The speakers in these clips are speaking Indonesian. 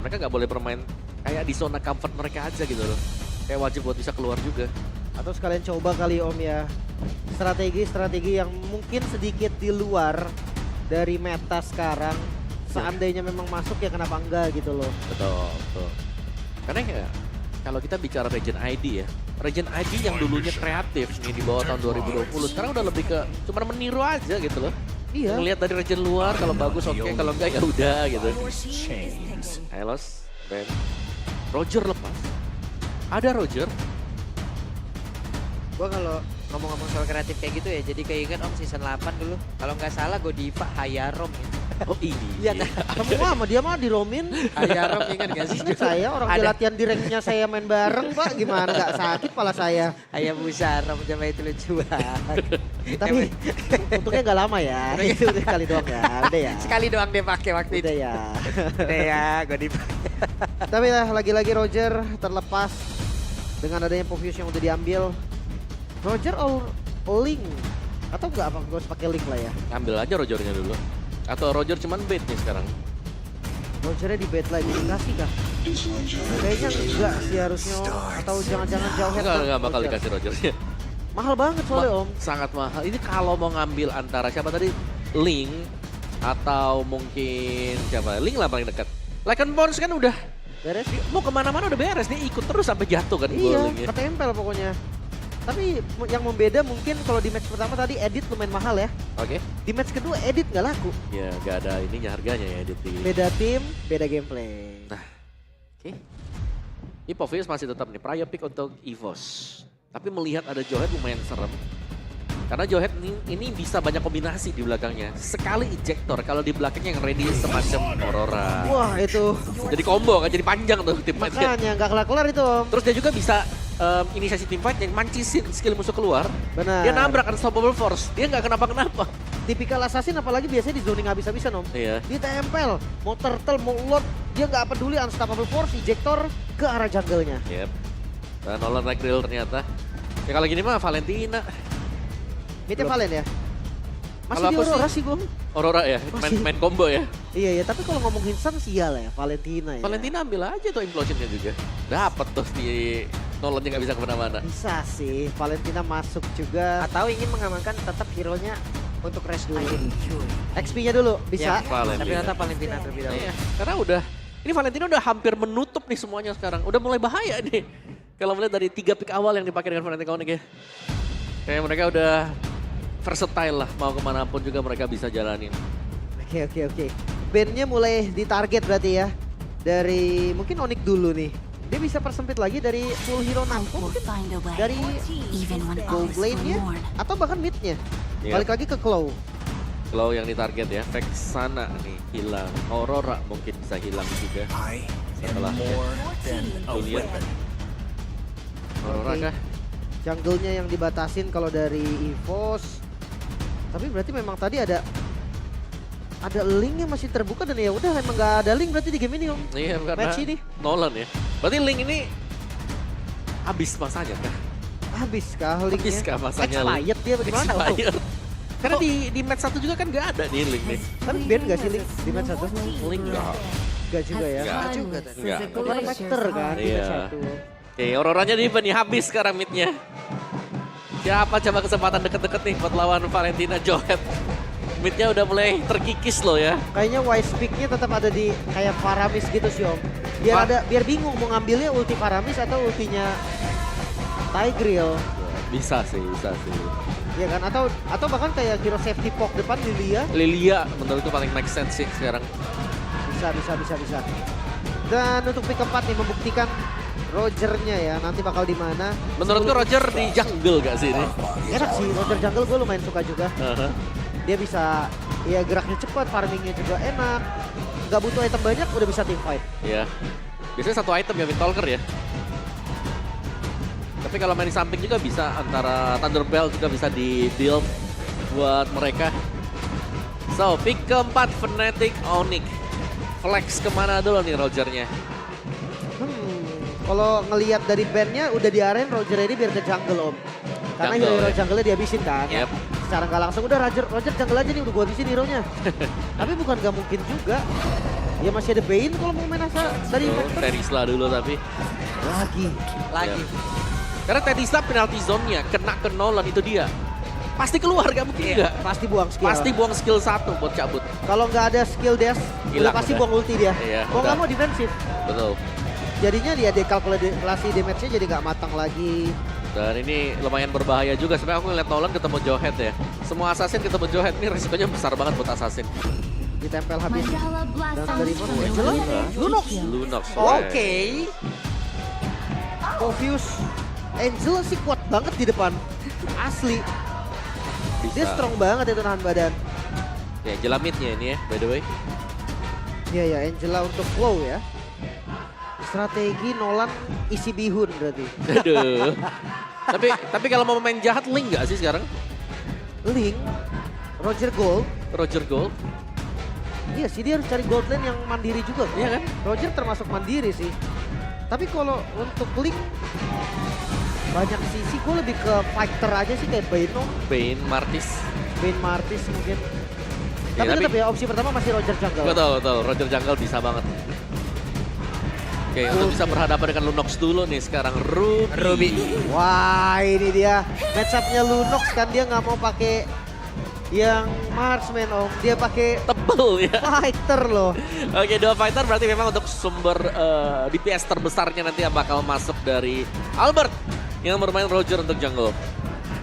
Mereka nggak boleh bermain kayak di zona comfort mereka aja gitu loh. Kayak wajib buat bisa keluar juga. Atau sekalian coba kali Om ya, strategi-strategi yang mungkin sedikit di luar dari meta sekarang. Seandainya memang masuk ya kenapa enggak gitu loh. Betul, betul. Karena ya, kalau kita bicara Regen ID ya, Regen ID yang dulunya kreatif nih di bawah tahun 2020, sekarang udah lebih ke cuma meniru aja gitu loh. Iya. Ngelihat dari Regen luar, kalau bagus oke, kalau enggak ya udah gitu. Elos, Ben, Roger lepas. Ada Roger. Gua kalau ngomong-ngomong soal kreatif kayak gitu ya, jadi keinget Om season 8 dulu. Kalau nggak salah Godiva Hayarom gitu. Oh ini. Iya semua sama dia mah diromin. Hayarom ingat gak sih? Saya orang di latihan di ranknya saya main bareng Pak, gimana nggak sakit pala saya. Hayabusa Rom zaman itu lucu banget. Tapi untungnya nggak lama ya, itu udah sekali doang ya, udah ya. Sekali doang dia pakai waktu itu. Udah ya. Udah ya Godiva. Tapi lah lagi-lagi Roger terlepas dengan adanya Povius yang udah diambil. Roger all link atau enggak apa gue harus pakai link lah ya. Ambil aja Rogernya dulu. Atau Roger cuman bait nih sekarang. Rogernya di bait lagi dikasih kah? Kayaknya enggak sih harusnya atau jangan-jangan jauh head. Enggak bakal dikasih Rogernya. Mahal banget soalnya Om. Sangat mahal. Ini kalau mau ngambil antara siapa tadi? Link atau mungkin siapa? Link lah paling dekat. Lycan Bones kan udah Beres? mau kemana-mana udah beres nih, ikut terus sampai jatuh kan Iya, Linknya. ketempel pokoknya. Tapi yang membeda mungkin kalau di match pertama tadi edit lumayan mahal ya. Oke. Di match kedua edit nggak laku. Ya nggak ada ininya harganya ya edit di. Beda tim, beda gameplay. Oke. Povius masih tetap nih prior pick untuk EVOS. Tapi melihat ada Johead lumayan serem. Karena Johead ini bisa banyak kombinasi di belakangnya. Sekali ejector kalau di belakangnya yang ready semacam Aurora. Wah itu Jadi combo kan, jadi panjang tuh tim fight-nya. makanya nggak kelar-kelar itu Om. Terus dia juga bisa inisiasi tim fight yang mancisin skill musuh keluar. Benar. Dia nabrak unstoppable force. Dia nggak kenapa-kenapa. Tipikal assassin apalagi biasanya di zoning habis-habisan Om. Iya. Dia tempel, mau turtle, mau lord, dia nggak peduli unstoppable force, ejector ke arah jungle-nya. Yep. Dan Nolan Ragdale ternyata. Ya kalau gini mah Valentina. Midnya Belum. Valen ya? Masih Kalau di aku Aurora sih- sih gue. Aurora ya, Masih. main combo ya. Iya, tapi kalau ngomongin Sun sih iyalah ya, Valentina ya. Valentina ambil aja tuh implosionnya juga. Dapat tuh di Nolannya nggak bisa kemana-mana. Bisa sih, Valentina masuk juga. Atau ingin mengamankan tetap hero-nya untuk rest dulu. XP-nya dulu, bisa. Ya, Valentina. tapi tetap Valentina terlebih dahulu. Iya, karena ini Valentina udah hampir menutup nih semuanya sekarang. Udah mulai bahaya nih. Kalau melihat dari 3 pick awal yang dipakai dengan Valentina Onyx ya. Kayak mereka udah versatile lah, mau kemanapun juga mereka bisa jalanin. Oke. Bandnya mulai ditarget berarti ya. Dari mungkin Onyx dulu nih. Dia bisa persempit lagi dari full hero Namco mungkin dari gold lane-nya atau bahkan mid-nya. Iya. Balik lagi ke Claw. Claw yang ditarget ya, Vexana nih hilang. Aurora mungkin bisa hilang juga. Setelahnya. Julian. Aurora Oke. kah? Jungle-nya yang dibatasin kalau dari EVOS. Tapi berarti memang tadi ada link yang masih terbuka dan ya udah emang nggak ada link berarti di game ini Om. Iya karena Match ini Nolan ya. Berarti Link ini habis masanya kah? habis kah linknya? Habis kah masanya Link? Expired dia bagaimana Om? Expired. Karena di match 1 juga kan nggak ada nih Link nih. Tapi ban nggak sih link di match 1? Link nggak. Nggak juga ya. Nggak juga tadi. Nggak. Karena factor kan di Iya. match 1. Oke, Auroranya nih habis sekarang midnya. Siapa coba kesempatan deket-deket nih buat lawan Valentina Johead. Midnya udah mulai terkikis loh ya. Kayaknya wise pick-nya tetap ada di kayak Faramis gitu sih Om. Biar bingung mau ngambilnya ulti Faramis atau ultinya Tigreal. Bisa sih. Iya kan atau bahkan kayak hero safety poke depan Lilia. Lilia menurutku paling make sense sih sekarang. Bisa. Dan untuk pick keempat nih membuktikan Rogernya ya nanti bakal di mana. Menurutku Roger di jungle gak sih ini? Enak sih Roger jungle gue lumayan suka juga. Uh-huh. Dia bisa ya geraknya cepat, farmingnya juga enak. Gak butuh item banyak udah bisa team fight. Iya. Biasanya satu item ya Windtalker ya. Tapi kalau main di samping juga bisa antara Thunderbell juga bisa di build buat mereka. So, pick keempat Fnatic Onyx. Flex kemana dulu nih Rogernya? Kalau ngelihat dari bandnya udah diarahin Roger ini biar ke jungle Om. Karena Jungle, hero-hero ya. jungle-nya dihabisin kan. Yep. Secara nggak langsung udah Roger jungle aja nih udah gua habisin hero-nya. Tapi bukan gak mungkin juga. Ya masih ada Bane kalau mau main asa dari Factor. Terisla dulu tapi. Lagi. Lagi. Karena Terisla penalty zone-nya kena ke Nolan itu dia. Pasti keluar gak mungkin enggak. Pasti buang skill. Pasti buang skill 1 buat cabut. Kalau nggak ada skill dash, Hilang pasti udah. buang ulti dia. Iya, Mau nggak udah. mau defensif. Betul. Jadinya dia dekalkulasi damage-nya jadi nggak matang lagi. Dan ini lumayan berbahaya juga. Sebenarnya aku ngeliat Nolan ketemu Johead ya. Semua assassin ketemu Johead ini resikonya besar banget buat assassin. Ditempel habis. Dan dari mana? Angela? Lunox. Lunox. Oke. Confuse. Angela sih kuat banget di depan. Asli. Dia strong banget itu nahan badan. Ya, Angela mid-nya ini ya, by the way. Iya ya, Angela untuk flow ya. Strategi Nolan isi bihun berarti. Aduh. tapi kalau mau main jahat Link nggak sih sekarang? Link, Roger Gold. Roger Gold. Iya sih, dia harus cari gold lane yang mandiri juga. Iya kan? Roger termasuk mandiri sih. Tapi kalau untuk Link, banyak sisi gue lebih ke fighter aja sih kayak Bane, Bane, Martis. Bane Martis mungkin. Ya, Tapi tetap ya opsi pertama masih Roger Jungle. Betul. Roger Jungle bisa banget. Oke, untuk bisa berhadapan dengan Lunox dulu nih sekarang Ruby. Wah ini dia match up-nya Lunox kan, dia nggak mau pakai yang marksman om, dia pakai Tebel ya. fighter loh. Oke, 2 fighter berarti memang untuk sumber DPS terbesarnya nanti yang bakal masuk dari Albert yang bermain Roger untuk jungle.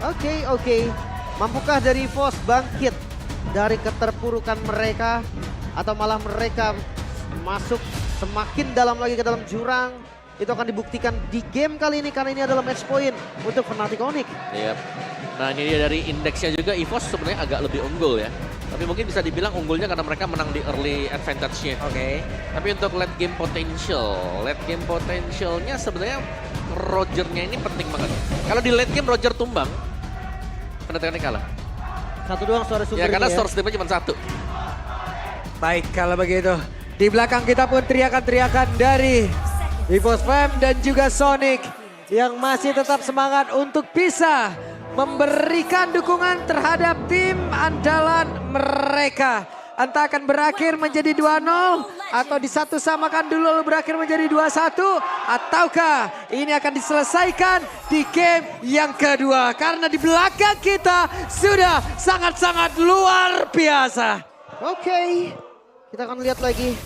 Oke. Mampukah dari Force bangkit dari keterpurukan mereka atau malah mereka masuk semakin dalam lagi ke dalam jurang? Itu akan dibuktikan di game kali ini karena ini adalah match point untuk Fnatic Onyx. Yep. Nah ini dia dari indeksnya juga EVOS sebenarnya agak lebih unggul ya. Tapi mungkin bisa dibilang unggulnya karena mereka menang di early advantage-nya. Oke. Tapi untuk late game potentialnya sebenarnya Rogernya ini penting banget. Kalau di late game Roger tumbang, Fnatic kalah. Satu doang suara Ya sumbernya karena source damage cuma 1. Baik kalau begitu. Di belakang kita pun teriakan-teriakan dari EVOS Fam dan juga Sonic yang masih tetap semangat untuk bisa memberikan dukungan terhadap tim andalan mereka. Entah akan berakhir menjadi 2-0 atau disatu samakan dulu lalu berakhir menjadi 2-1 ataukah ini akan diselesaikan di game yang kedua karena di belakang kita sudah sangat-sangat luar biasa. Oke. Kita akan lihat lagi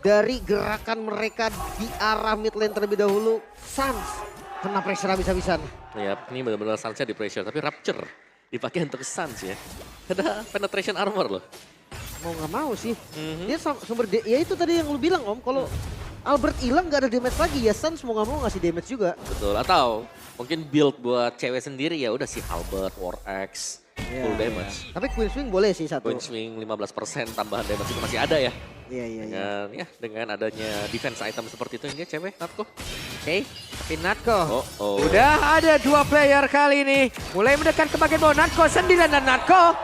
dari gerakan mereka di arah mid lane terlebih dahulu. Sans kena pressure habis-habisan. Yap, ini benar-benar Sunsnya di pressure. Tapi Rapture dipakai untuk Suns ya. Ada penetration armor loh. Mau nggak mau sih. Dia sumber ya itu tadi yang lu bilang om. Kalau Albert hilang nggak ada damage lagi ya Sans mau nggak mau ngasih damage juga. Betul, atau mungkin build buat cewek sendiri ya udah si Albert, War X, full damage. Tapi Queen Swing boleh sih satu. Queen Swing 15% tambahan damage itu masih ada ya. Iya. Dengan adanya defense item seperti itu ini cewek Natko. Oke, tapi Natko. Oh. Udah ada 2 player kali ini. Mulai mendekat ke bagian bawah Natko sendirian dan Natko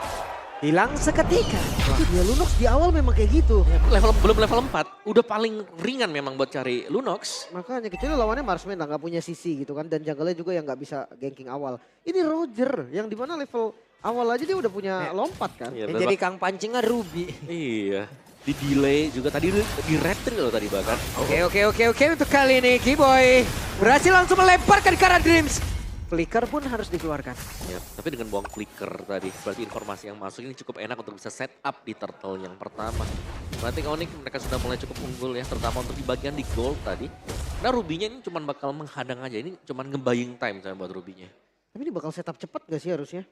hilang seketika. Itu dia Lunox di awal memang kayak gitu. Belum level 4, udah paling ringan memang buat cari Lunox. Makanya kecuali lawannya Marksman nggak punya sisi gitu kan. Dan jungle-nya juga yang nggak bisa ganking awal. Ini Roger yang dimana level awal aja dia udah punya lompat kan. Iya, Yang jadi kang pancingnya Ruby. Iya, di delay juga tadi di retri loh tadi bahkan. Oke untuk kali ini Keyboy berhasil langsung melemparkan ke arah Dreams. Flicker pun harus dikeluarkan. Ya, tapi dengan buang flicker tadi, berarti informasi yang masuk ini cukup enak untuk bisa set up di turtle yang pertama. Berarti Onyx mereka sudah mulai cukup unggul ya, terutama untuk di bagian di gold tadi. Nah Ruby-nya ini cuma bakal menghadang aja, ini cuma nge-buying time saya buat Ruby-nya. Tapi ini bakal setup cepat gak sih harusnya?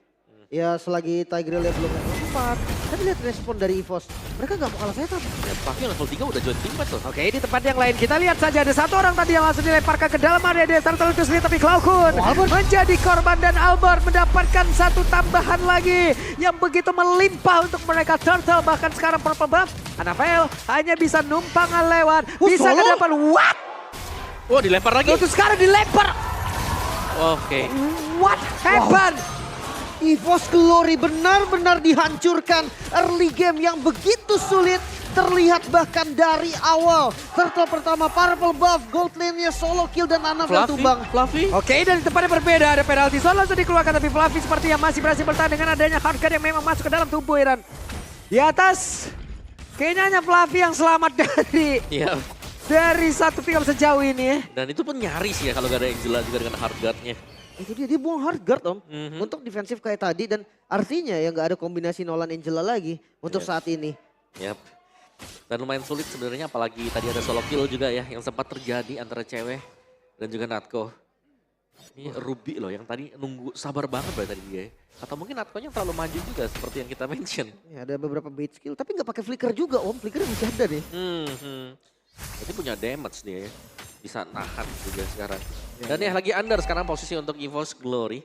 Ya selagi Tigreal belum level 4. Tapi lihat respon dari EVOS. Mereka gak mau kalah setup. Ya, Fluffy level 3 udah join teamfight loh. Oke di tempat yang lain kita lihat saja ada satu orang tadi yang langsung dilemparkan ke dalam area dia turtle itu sendiri tapi Cloud menjadi korban dan Albert mendapatkan satu tambahan lagi yang begitu melimpah untuk mereka turtle bahkan sekarang purple buff Anafel hanya bisa numpang lewat bisa ke depan what? Wah dilempar lagi. Terus sekarang dilempar. Oke. What happened? EVOS Glory benar-benar dihancurkan. Early game yang begitu sulit terlihat bahkan dari awal. Turtle pertama purple buff, gold lane-nya solo kill dan Anafel tumbang. Fluffy. Oke, dan di tempatnya berbeda ada penalti zone langsung dikeluarkan tapi Fluffy seperti yang masih berhasil bertahan dengan adanya hardcard yang memang masuk ke dalam tubuh Iran. Di atas Kayaknya hanya Fluffy yang selamat Iya. dari satu pick up sejauh ini ya. Dan itu pun nyaris ya kalau gak ada Angela juga dengan hard guard-nya. Itu dia buang hard guard om. Mhm. Untuk defensif kayak tadi dan artinya ya nggak ada kombinasi Nolan Angela lagi untuk Iya. saat ini. Yap. Dan lumayan sulit sebenarnya apalagi tadi ada solo kill juga ya yang sempat terjadi antara cewek dan juga Natko. Ini Ruby loh yang tadi nunggu sabar banget berarti tadi dia. Atau mungkin Natko-nya terlalu maju juga seperti yang kita mention. Ya, ada beberapa bait skill tapi nggak pakai flicker juga om. Flicker bisa ada nih. Jadi punya damage dia ya. Bisa nahan juga sekarang. Dan ya lagi under sekarang posisi untuk EVOS Glory.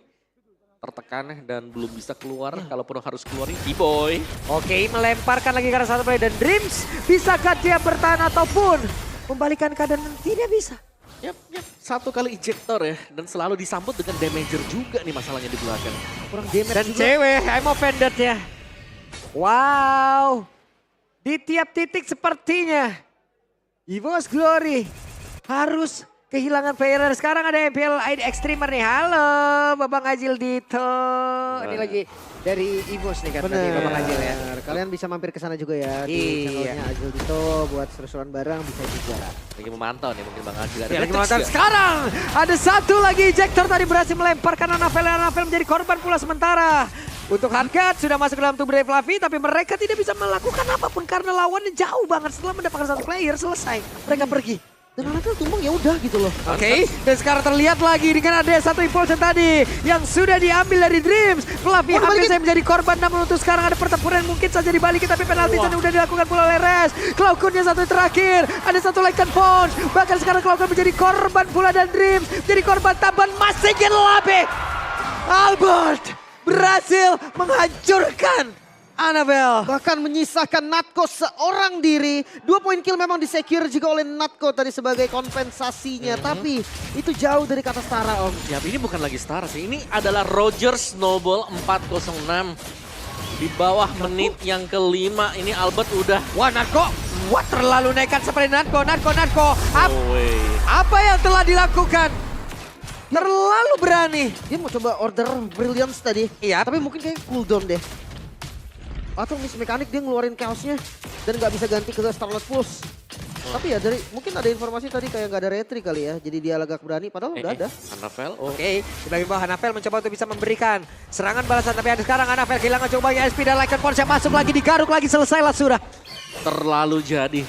Tertekan dan belum bisa keluar. Kalaupun harus keluarin T-Boy. Oke, melemparkan lagi ke arah satu play dan Dreams. Bisakah dia bertahan ataupun membalikan keadaan? Tidak bisa. Yap. Satu kali ejector ya. Dan selalu disambut dengan damager juga nih masalahnya di belakang. Kurang damage Dan juga. cewek, I'm offended ya. Wow. Di tiap titik sepertinya EVOS Glory harus kehilangan player. Sekarang ada MPL ID Extremer nih. Halo Babang Ajil Dito. Ini lagi dari EVOS nih kan tadi Babang Ajil ya. Kalian bisa mampir ke sana juga ya di Iya. channelnya Ajil Dito buat seru-seruan bareng bisa juga. Lagi memantau nih mungkin Bang Ajil. Ada Ya, lagi Blitz mantap. juga. Sekarang ada satu lagi ejector tadi berhasil melemparkan Anavel. Anavel menjadi korban pula sementara. Untuk Hardcat sudah masuk ke dalam tubuh dari Fluffy tapi mereka tidak bisa melakukan apapun karena lawannya jauh banget. Setelah mendapatkan satu player selesai mereka pergi. Dan Anavel tumbang ya udah gitu loh. Oke, dan sekarang terlihat lagi dengan ada satu impulsion tadi yang sudah diambil dari Dreams. Fluffy hampir saya menjadi korban namun untuk sekarang ada pertempuran yang mungkin saja dibalikin tapi penalti yang udah dilakukan pula oleh Res. Cloud-nya satu terakhir, ada satu Lycan Phone. Bahkan sekarang Cloud menjadi korban pula dan Dreams jadi korban tambahan masih Labe. Albert berhasil menghancurkan Anavel. Bahkan menyisakan Natko seorang diri. 2 poin kill memang disecure juga oleh Natko tadi sebagai kompensasinya. Tapi itu jauh dari kata setara om. Ya ini bukan lagi setara sih. Ini adalah Roger Snowball 406. Di bawah menit yang kelima ini Albert udah. Wah Natko, wah terlalu nekat seperti Natko. No way. Apa yang telah dilakukan? Terlalu berani. Dia mau coba order Brilliance tadi. Iya. Tapi mungkin kayak cooldown deh. Atau miss mekanik dia ngeluarin chaosnya. Dan nggak bisa ganti ke Starlight Pulse. Tapi ya dari mungkin ada informasi tadi kayak nggak ada retry kali ya. Jadi dia agak berani padahal udah ada. Anavel. Oke, di bagian bawah Anavel mencoba untuk bisa memberikan serangan balasan. Tapi ada sekarang Anavel kehilangan cobanya SP dan Lycan Force yang masuk lagi, digaruk lagi, selesailah sudah. Terlalu jadi.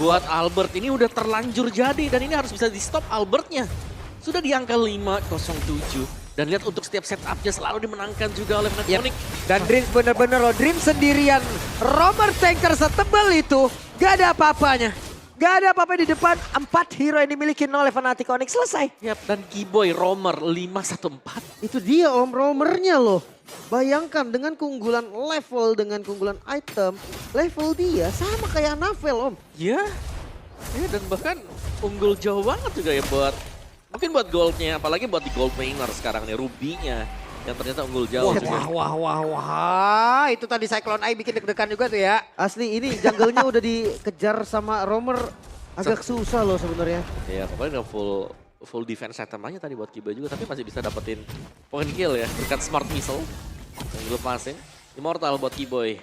Buat Albert ini udah terlanjur jadi. Dan ini harus bisa di stop Albertnya. Sudah di angka 507. Dan lihat untuk setiap setupnya selalu dimenangkan juga oleh Fnatic. Dan Dreams bener-bener loh, Dreams sendirian. Romer Tanker setebal itu, gak ada apa-apanya. Gak ada apa-apa di depan 4 hero yang dimiliki oleh Fnatic Onyx, selesai. Yap, dan Keyboy Romer 514. Itu dia om, roamernya loh. Bayangkan dengan keunggulan level, dengan keunggulan item. Level dia sama kayak Anavel om. Ya, dan bahkan unggul jauh banget juga ya buat. Mungkin buat goldnya, apalagi buat di gold laner sekarang nih, Ruby-nya. Yang ternyata unggul jauh juga. Wah. Itu tadi Cyclone Eye bikin deg-degan juga tuh ya. Asli ini jungle-nya udah dikejar sama roamer. Agak susah loh sebenarnya. Ya, pokoknya udah full defense item aja tadi buat Keyboy juga. Tapi masih bisa dapetin point kill ya, berkat smart missile. Yang dilepasin. Immortal buat Keyboy.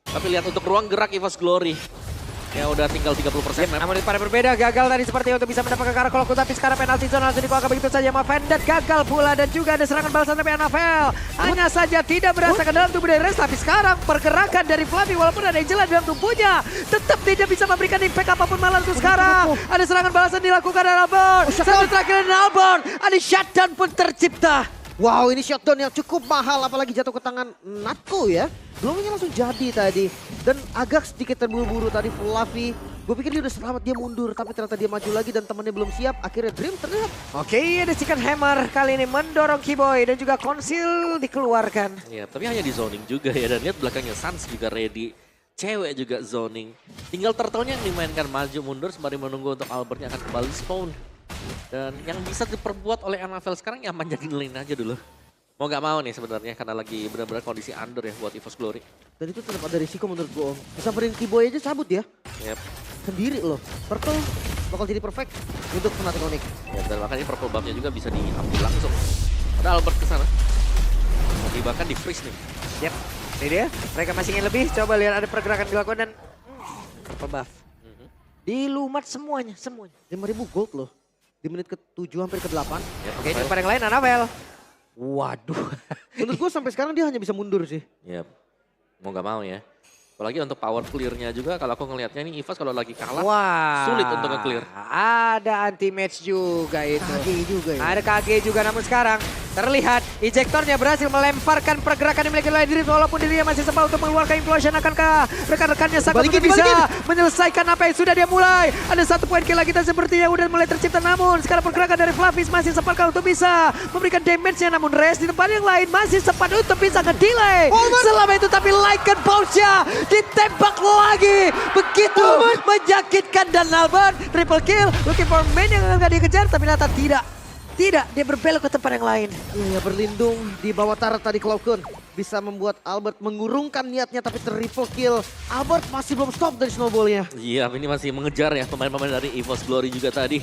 Tapi lihat untuk ruang gerak EVOS Glory. Ya udah tinggal 30%. Namun pada berbeda, gagal tadi seperti untuk bisa mendapatkan ke arah Cloud, tapi sekarang penalti zone langsung dikeluarkan begitu saja. Offended gagal pula dan juga ada serangan balasan dari Anavel. Hanya saja tidak berasa ke dalam tubuh dari Res, tapi sekarang pergerakan dari Fluffy walaupun ada Angela di dalam tubuhnya tetap tidak bisa memberikan impact apapun malah untuk sekarang. Ada serangan balasan dilakukan oleh Albert. Satu terakhir dari Albert, ada shutdown pun tercipta. Wow, ini shotdown yang cukup mahal apalagi jatuh ke tangan Natko ya. Belumnya langsung jadi tadi. Dan agak sedikit terburu-buru tadi Fluffy. Gue pikir dia udah selamat, dia mundur. Tapi ternyata dia maju lagi dan temannya belum siap. Akhirnya Dream terlihat. Oke, ada Chicken Hammer kali ini mendorong Keyboy dan juga Conceal dikeluarkan. Ya, tapi hanya di zoning juga ya. Dan lihat belakangnya Sans juga ready. Cewek juga zoning. Tinggal turtle-nya yang dimainkan maju mundur sembari menunggu untuk Albertnya akan kembali spawn. Dan yang bisa diperbuat oleh Anavel sekarang ya manjangin lane aja dulu. Mau gak mau nih sebenarnya karena lagi benar-benar kondisi under ya buat EVOS Glory. Dan itu tetap ada risiko menurut gue om. Disamperin Keyboy aja cabut ya. Yep. Sendiri loh. Purple bakal jadi perfect untuk Fnatic Onyx. Ya, dan makanya purple buff-nya juga bisa diambil langsung. Ada Albert ke sana. Tadi bahkan di freeze nih. Yap, ini dia. Mereka masih ingin lebih. Coba lihat ada pergerakan dilakukan dan purple buff. Dilumat semuanya. 5.000 gold loh. Di menit ke-7 hampir ke-8. Ya, Oke, di depan yang lain Anabel. Waduh. Menurut gue sampai sekarang dia hanya bisa mundur sih. Ya, mau gak mau ya. Apalagi untuk power clear-nya juga kalau aku ngelihatnya ini EVOS kalau lagi kalah Wah. sulit untuk nge-clear. Ada anti match juga itu. KG juga ya. Ada KG juga namun sekarang terlihat ejektornya berhasil melemparkan pergerakan yang dimiliki oleh Drift walaupun dirinya masih sempat untuk mengeluarkan implosion. Akankah rekan-rekannya sanggup untuk bisa menyelesaikan apa yang sudah dia mulai? Ada 1 poin kill lagi sepertinya udah mulai tercipta namun sekarang pergerakan dari Flavis masih sempatkah untuk bisa memberikan damage-nya namun Rest di tempat yang lain masih sempat untuk bisa ke-delay. Selama itu tapi Lycan Bounce-nya ditembak lagi. Begitu menyakitkan dan Albert triple kill. Looking for main yang akan dikejar tapi ternyata tidak. Tidak, dia berbelok ke tempat yang lain. Iya, berlindung di bawah turret tadi Cloud9. Bisa membuat Albert mengurungkan niatnya tapi triple kill. Albert masih belum stop dari snowballnya. Iya, ini masih mengejar ya pemain-pemain dari EVOS Glory juga tadi.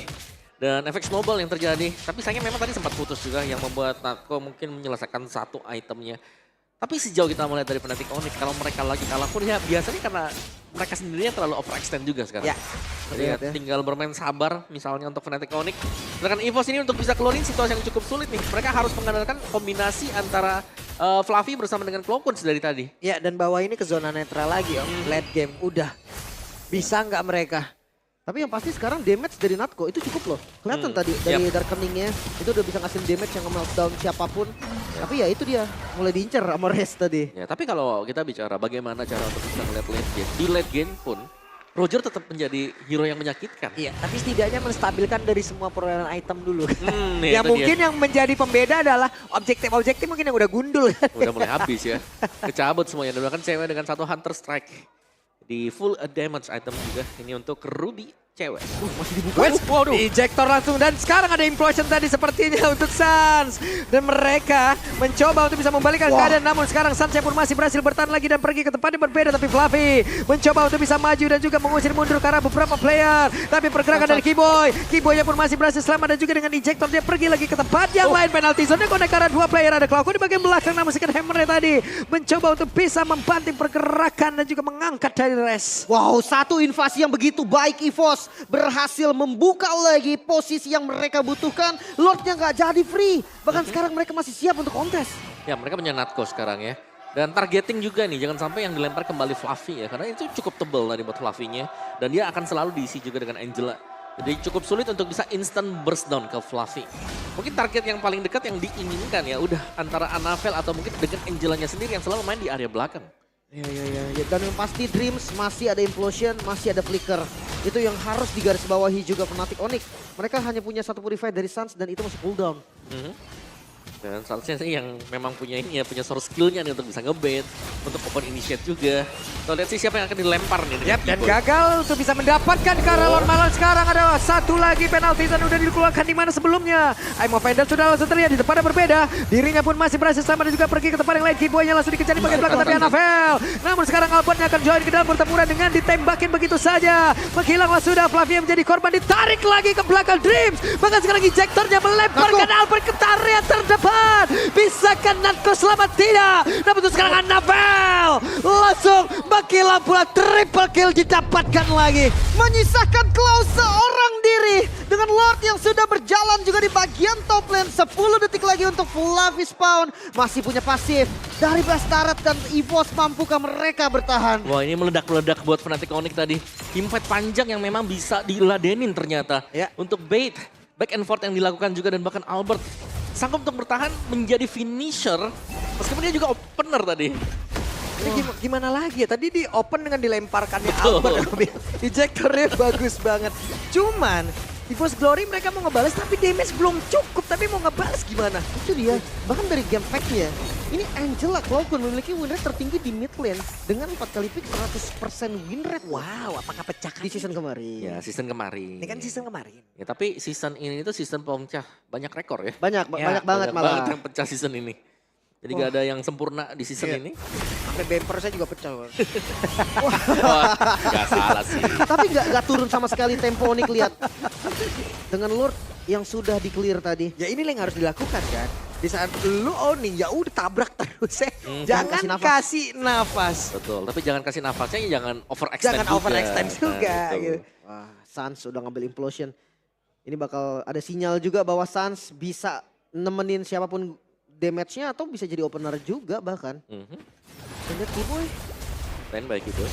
Dan efek snowball yang terjadi. Tapi sayangnya memang tadi sempat putus juga yang membuat Natko mungkin menyelesaikan 1 itemnya. Tapi sejauh kita melihat dari Fnatic Onyx, kalau mereka lagi kalah pun ya biasanya karena mereka sendiri yang terlalu overextend juga sekarang. Ya. Jadi ya, tinggal bermain sabar misalnya untuk Fnatic Onyx. Sedangkan EVOS ini untuk bisa keluarin situasi yang cukup sulit nih. Mereka harus mengandalkan kombinasi antara Fluffy bersama dengan Cloud9 dari tadi. Ya dan bawa ini ke zona netral lagi om. Late game udah. Bisa nggak mereka? Tapi yang pasti sekarang damage dari Natko itu cukup loh. Kelihatan tadi dari Darkeningnya itu udah bisa ngasih damage yang nge-meltdown siapapun. Tapi ya itu dia mulai diincar sama Rest tadi. Ya, tapi kalau kita bicara bagaimana cara untuk bisa melihat late game, di late game pun Roger tetap menjadi hero yang menyakitkan. Iya, tapi setidaknya menstabilkan dari semua perolehan item dulu. Ya, yang mungkin yang menjadi pembeda adalah objektif-objektif mungkin yang udah gundul kan. Udah mulai habis ya. Kecabut semuanya. Dan bahkan cewek dengan 1 Hunter Strike. Di full damage item juga. Ini untuk Ruby cewek. Masih dibuka. Waduh. Ejector langsung dan sekarang ada implosion tadi sepertinya untuk Suns. Dan mereka mencoba untuk bisa membalikkan keadaan namun sekarang Suns pun masih berhasil bertahan lagi dan pergi ke tempat yang berbeda. Tapi Fluffy mencoba untuk bisa maju dan juga mengusir mundur karena beberapa player. Tapi pergerakan dari Keyboy. Keyboy pun masih berhasil selamat dan juga dengan ejector dia pergi lagi ke tempat yang lain. Penalty zone-nya connect karena 2 player ada Cloud9 di bagian belakang namun second hammer-nya tadi mencoba untuk bisa membanting pergerakan dan juga mengangkat dari Rest. Wow, 1 invasi yang begitu baik EVOS berhasil membuka lagi posisi yang mereka butuhkan. Lordnya nggak jadi free. Bahkan sekarang mereka masih siap untuk kontes. Ya mereka punya Natko sekarang ya. Dan targeting juga nih, jangan sampai yang dilempar kembali Fluffy ya. Karena itu cukup tebal tadi buat Fluffy-nya. Dan dia akan selalu diisi juga dengan Angela. Jadi cukup sulit untuk bisa instant burst down ke Fluffy. Mungkin target yang paling dekat yang diinginkan ya udah antara Anabel atau mungkin dengan Angelanya sendiri yang selalu main di area belakang. Ya. Dan yang pasti Dreams masih ada Implosion, masih ada Flicker. Itu yang harus digarisbawahi juga Fnatic Onyx. Mereka hanya punya 1 Purify dari Suns dan itu masih cooldown. Dan seharusnya sih yang memang punya ini ya, punya source skill-nya nih untuk bisa ngebait, untuk open initiate juga. Kita lihat sih siapa yang akan dilempar nih. Dan gagal untuk bisa mendapatkan karena Lord Malang sekarang ada 1 lagi penalti dan udah dikeluarkan di mana sebelumnya. Aimo Fender sudah langsung terlihat di depan yang berbeda. Dirinya pun masih berhasil sama dan juga pergi ke tempat yang lain. Keyboy-nya langsung dikejar di bagian belakang tapi Anabel. Namun sekarang Albertnya akan join ke dalam pertempuran dengan ditembakin begitu saja. Menghilanglah sudah Flavia menjadi korban, ditarik lagi ke belakang Dreams. Bahkan sekarang ejectornya melemparkan Albert ke area terdepan. Bisakah Natko selamat? Tidak. Namun itu sekarang Anabel langsung menghilang pula, triple kill didapatkan lagi. Menyisakan Klaus seorang diri dengan Lord yang sudah berjalan juga di bagian top lane. 10 detik lagi untuk Fluffy spawn. Masih punya pasif dari Bastaret dan EVOS, mampukah mereka bertahan? Wah ini meledak-meledak buat Fnatic Onyx tadi. Teamfight panjang yang memang bisa diladenin ternyata. Ya. Untuk bait, back and forth yang dilakukan juga dan bahkan Albert sanggup untuk bertahan menjadi finisher. Meskipun dia juga opener tadi. Ini gimana lagi ya? Tadi di open dengan dilemparkannya Albert. Ejectornya bagus banget. Cuman EVOS Glory mereka mau ngebales tapi damage belum cukup. Tapi mau ngebales gimana? Itu dia. Bahkan dari game fact-nya, ini Angela Cloud9 memiliki win rate tertinggi di mid lane dengan 4 kali pick 100% win rate. Wow, apakah pecah Di season kemarin. Ya season kemarin. Ini kan season kemarin. Ya tapi season ini itu season pemecah banyak rekor ya. Banyak banget Banyak malah. banget yang pecah season ini. Jadi gak ada yang sempurna di season ini. Sampai bumper saya juga pecah. Wah, gak salah sih. Tapi nggak turun sama sekali tempo Onyx, lihat. Dengan Lord yang sudah di-clear tadi. Ya ini yang harus dilakukan kan. Di saat lu owning ya udah tabrak terus ya. Jangan Kasih nafas. kasih nafas. Betul, tapi jangan kasih nafasnya, jangan overextend Jangan juga. overextend juga, itu. gitu. Wah, Suns udah ngambil implosion. Ini bakal ada sinyal juga bahwa Suns bisa nemenin siapapun damage-nya atau bisa jadi opener juga bahkan. Dan lihat Kiboy, Standby gitu.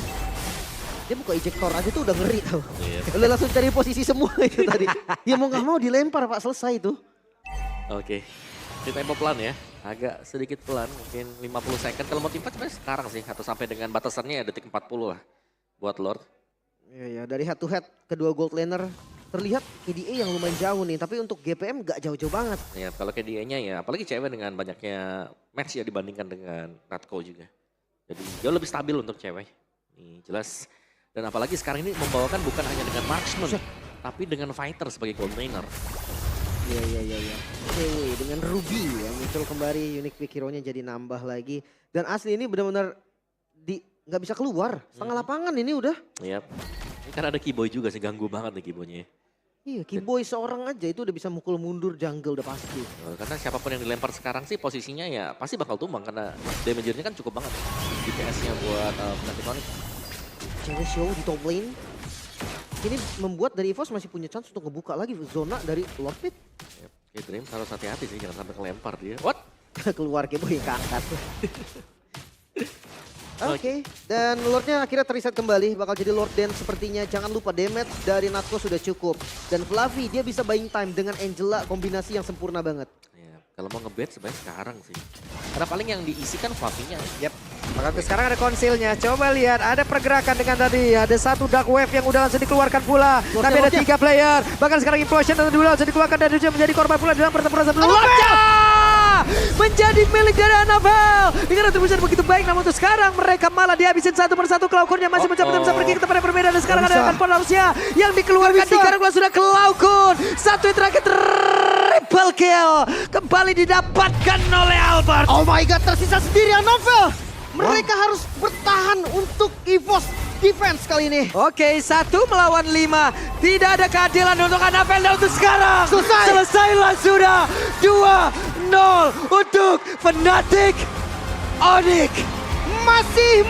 dia buka ejector aja tuh udah ngeri tau. Iya. Udah langsung cari posisi semua itu tadi. Ya mau gak mau dilempar Pak, selesai itu. Oke, di tempo pelan ya. Agak sedikit pelan, mungkin 50 second. Kalau mau timpat sebenarnya sekarang sih, atau sampai dengan batasannya ya detik 40 lah buat Lord. Iya, dari head to head kedua gold laner terlihat KDA yang lumayan jauh nih. Tapi untuk GPM gak jauh-jauh banget. Ya, kalau KDA-nya ya, apalagi cewek dengan banyaknya match ya dibandingkan dengan Ratko juga. Jadi jauh lebih stabil untuk cewek. Nih jelas. Dan apalagi sekarang ini membawakan bukan hanya dengan marksman, tapi dengan fighter sebagai gold laner. Iya. Oke, dengan Ruby ya muncul kembali unique pick hero-nya jadi nambah lagi. Dan asli ini benar-benar nggak bisa keluar. Setengah lapangan ini udah. Yap. Ini kan ada Kiboy juga sih, ganggu banget nih Kiboynya. Iya, Kiboy seorang aja itu udah bisa mukul mundur jungle udah pasti. Karena siapapun yang dilempar sekarang sih posisinya ya pasti bakal tumbang karena damage-nya kan cukup banget. DPS-nya buat Fnatic Onyx. Cewek show di top lane. Ini membuat dari EVOS masih punya chance untuk ngebuka lagi zona dari Lord Pit. Yap. Oke, Dreams harus hati-hati sih, jangan sampai kelempar dia. What? Keluar Kiboy yang keangkat. Oke, dan Lordnya akhirnya terreset kembali. Bakal jadi Lord Dan sepertinya. Jangan lupa damage dari Natko sudah cukup. Dan Fluffy dia bisa buying time dengan Angela, kombinasi yang sempurna banget. Ya, kalau mau ngebet sebenarnya sekarang sih. Karena paling yang diisikan Fluffy-nya. Yap. Maka sekarang ada konsilnya. Coba lihat ada pergerakan dengan tadi. Ada satu dark wave yang udah langsung dikeluarkan pula. Tapi ada 3 player. Bahkan sekarang implosion tentu dulu langsung dikeluarkan dan dia menjadi korban pula dalam pertempuran sebelum. Menjadi milik dari Annabelle. Dengan retribution begitu baik, namun untuk sekarang mereka malah dihabisin satu persatu. Klaukurnya masih mencoba bisa pergi ke tempat yang berbeda. Dan sekarang ada akan Rusia yang dikeluarkan. Nicaragua sudah ke Laukun. Satu yang terakhir triple kill. Kembali didapatkan oleh Albert. Oh my god, tersisa sendiri Annabelle. Mereka harus bertahan untuk EVOS defense kali ini. Oke, 1 melawan 5. Tidak ada keadilan untuk Annabelle dan untuk sekarang. Selesailah sudah. 2-0 untuk Fnatic Onyx. Masih